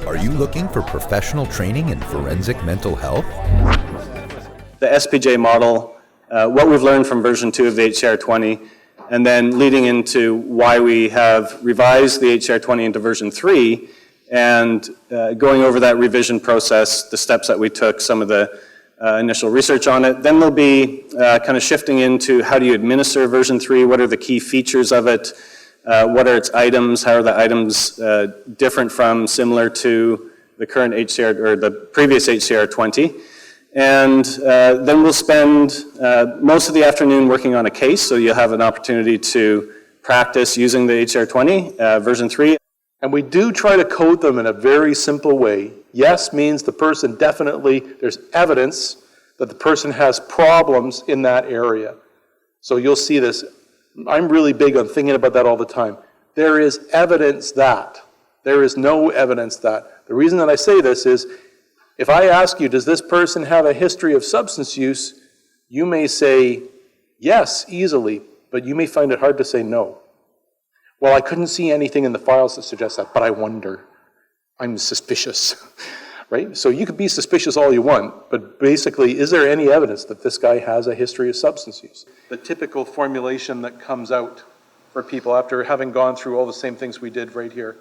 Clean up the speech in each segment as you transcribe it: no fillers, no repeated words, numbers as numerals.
Are you looking for professional training in forensic mental health? The SPJ model, what we've learned from version 2 of the HCR-20, and then leading into why we have revised the HCR-20 into version 3, and going over that revision process, the steps that we took, some of the initial research on it. Then there'll be kind of shifting into how do you administer version 3, what are the key features of it, what are its items, how are the items different from, similar to the current HCR, or the previous HCR-20. And then we'll spend most of the afternoon working on a case, so you'll have an opportunity to practice using the HCR-20 version 3. And we do try to code them in a very simple way. Yes means the person definitely, there's evidence that the person has problems in that area. So you'll see this. I'm really big on thinking about that all the time. There is evidence that. There is no evidence that. The reason that I say this is, if I ask you, does this person have a history of substance use, you may say yes, easily, but you may find it hard to say no. Well, I couldn't see anything in the files that suggests that, but I wonder. I'm suspicious, right? So you could be suspicious all you want, but basically, is there any evidence that this guy has a history of substance use? The typical formulation that comes out for people after having gone through all the same things we did right here.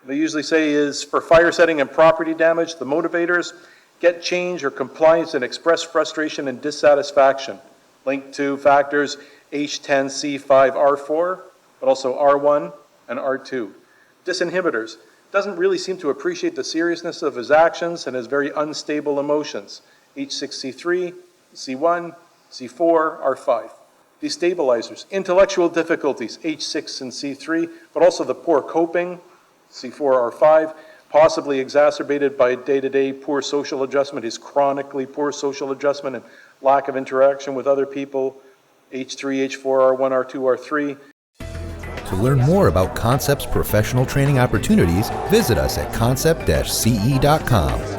They usually say is, for fire setting and property damage, the motivators, get change or compliance and express frustration and dissatisfaction. Linked to factors H10, C5, R4, but also R1 and R2. Disinhibitors, doesn't really seem to appreciate the seriousness of his actions and has very unstable emotions. H6, C3, C1, C4, R5. Destabilizers, intellectual difficulties, H6 and C3, but also the poor coping, C4, R5, possibly exacerbated by day-to-day poor social adjustment, his chronically poor social adjustment and lack of interaction with other people, H3, H4, R1, R2, R3. To learn more about Concept's professional training opportunities, visit us at concept-ce.com.